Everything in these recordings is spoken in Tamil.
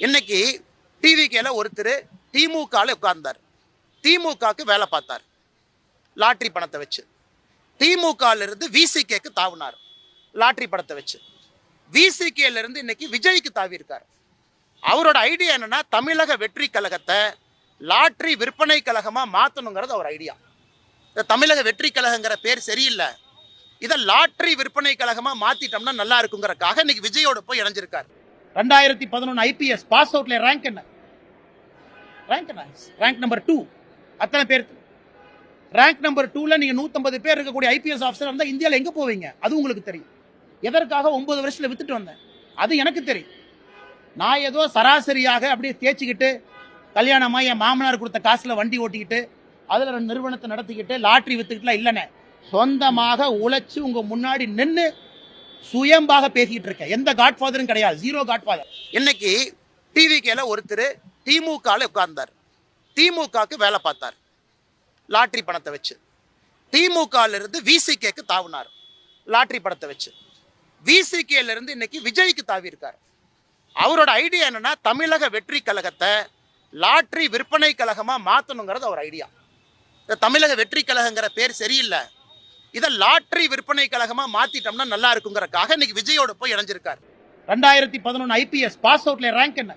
இன்னைக்கு டிவிகேல ஒருத்தர் திமுகல உட்கார்ந்தார். திமுகக்கு வேலை பார்த்தார். லாட்டரி பணத்தை வச்சு. திமுகல இருந்து விசிகேக்கு தாவினார். லாட்டரி பணத்தை வச்சு. விசிகேல இருந்து இன்னைக்கு விஜய்க்கு தாவி இருக்கார். அவரோட ஐடியா என்னன்னா தமிழக வெற்றி கழகத்தை லாட்டரி விற்பனை கழகமா மாத்தணுங்கிறது அவர் ஐடியா. தமிழக வெற்றி கழகங்கிற பேர் சரியில்லை, இதை லாட்டரி விற்பனை கழகமா மாத்திட்டோம்னா நல்லா இருக்குங்கிறக்காக இன்னைக்கு விஜயோட போய் இணைஞ்சிருக்கார். 2011 ஐபிஎஸ் பாஸ் அவுட்ல ரேங்க் என்ன? Rank number 2. அத்தனை பேர் ரேங்க் நம்பர் 2ல நீங்க 150 பேர் இருக்கக்கூடிய ஐபிஎஸ் ஆஃபீஸர் இருந்தா இந்தியாவில் எங்க போவீங்க? அது உங்களுக்கு தெரியும். எதற்காக 9 வருஷத்துல வித்துட்டு வந்தேன் அது எனக்கு தெரியும். நான் ஏதோ சராசரியாக அப்படியே தேய்ச்சிக்கிட்டு கல்யாணமா என் மாமனார் கொடுத்த காசுல வண்டி ஓட்டிக்கிட்டு அதுல 2 நிறுவனத்தை நடத்திக்கிட்டு லாட்டரி வித்துக்கிட்டுலாம் இல்லைன்னு சொந்தமாக உழைச்சு உங்க முன்னாடி நின்று சுயம்பாக பேசிக்கிட்டு இருக்கேன். எந்த காட்ஃபாதரும் கிடையாது, ஜீரோ காட்ஃபாதர். இன்னைக்கு டிவிகேல ஒருத்தர் திமுகல உட்கார்ந்தார். திமுகக்கு வேலை பார்த்தார். லாட்டரி பணத்தை வச்சு. திமுகல இருந்து விசிகேக்கு தாவினார். லாட்டரி பணத்தை வச்சு. விசிகேல இருந்து இன்னைக்கு விஜய்க்கு தாவி இருக்கார். அவரோட ஐடியா என்னன்னா தமிழக வெற்றி கழகத்தை லாட்டரி விற்பனை கழகமா மாத்தணுங்கிறது அவர் ஐடியா. தமிழக வெற்றி கழகங்கிற பேர் சரியில்லை, இதை லாட்டரி விற்பனை கழகமா மாத்திட்டோம்னா நல்லா இருக்குங்கிறக்காக இன்னைக்கு விஜயோட போய் இணைஞ்சிருக்கார். 2011 ஐபிஎஸ் பாஸ் அவுட்ல ரேங்க் என்ன?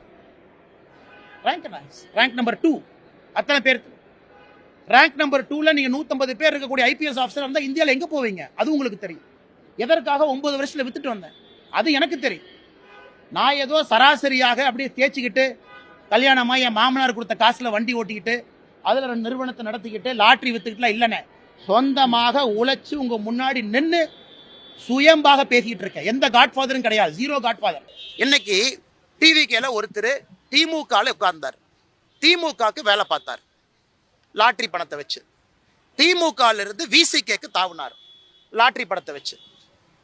Rank number 2. அத்தனை பேர் ரேங்க் நம்பர் 2ல நீங்க 150 பேர் இருக்கக்கூடிய ஐபிஎஸ் ஆஃபீஸர் இருந்தா இந்தியாவில் எங்க போவீங்க? அது உங்களுக்கு தெரியும். எதற்காக 9 வருஷத்துல வித்துட்டு வந்தேன் அது எனக்கு தெரியும். நான் ஏதோ சராசரியாக அப்படியே தேய்ச்சிக்கிட்டு கல்யாணமா என் மாமனார் கொடுத்த காசுல வண்டி ஓட்டிக்கிட்டு அதுல 2 நிறுவனத்தை நடத்திக்கிட்டு லாட்டரி வித்துக்கிட்டுலாம் இல்லைன்னு சொந்தமாக உழைச்சு உங்க முன்னாடி நின்று சுயம்பாக பேசிக்கிட்டு இருக்கேன். எந்த காட்ஃபாதரும் கிடையாது, ஜீரோ காட்ஃபாதர். இன்னைக்கு டிவிகேல ஒருத்தர் திமுகல உட்கார்ந்தார். திமுகக்கு வேலை பார்த்தார். லாட்டரி பணத்தை வச்சு. திமுகல இருந்து விசிகேக்கு தாவினார். லாட்டரி பணத்தை வச்சு.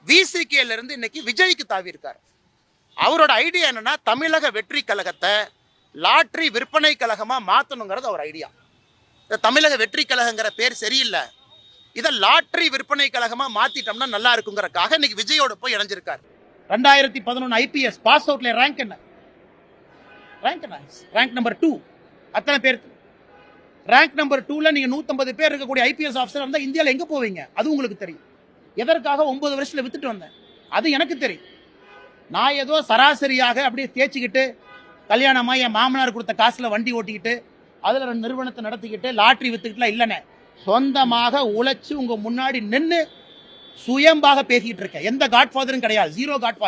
விசிகேல இருந்து இன்னைக்கு விஜய்க்கு தாவி இருக்கார். அவரோட ஐடியா என்னன்னா தமிழக வெற்றி கழகத்தை லாட்டரி விற்பனை கழகமா மாத்தணுங்கிறது அவர் ஐடியா. தமிழக வெற்றி கழகங்கிற பேர் சரியில்லை, இதை லாட்டரி விற்பனை கழகமா மாத்திட்டோம்னா நல்லா இருக்குங்கிறக்காக இன்னைக்கு விஜயோட போய் இணைஞ்சிருக்கார். 2011 ஐபிஎஸ் பாஸ் அவுட்ல ரேங்க் என்ன? Rank number 2. அத்தனை பேர் ரேங்க் நம்பர் 2ல நீங்க 150 பேர் இருக்கக்கூடிய ஐபிஎஸ் ஆஃபீஸர் இருந்தா இந்தியாவில் எங்க போவீங்க? அது உங்களுக்கு தெரியும். எதற்காக 9 வருஷத்துல வித்துட்டு வந்தேன் அது எனக்கு தெரியும். நான் ஏதோ சராசரியாக அப்படியே தேய்ச்சிக்கிட்டு கல்யாணமா என் மாமனார் கொடுத்த காசுல வண்டி ஓட்டிக்கிட்டு அதுல 2 நிறுவனத்தை நடத்திக்கிட்டு லாட்டரி வித்துக்கிட்டுலாம் இல்லைன்னு சொந்தமாக உழைச்சு உங்க முன்னாடி நின்று சுயம்பாக பேசிக்கிட்டு இருக்கேன். எந்த காட்ஃபாதரும் கிடையாது, ஜீரோ காட்ஃபாதர்.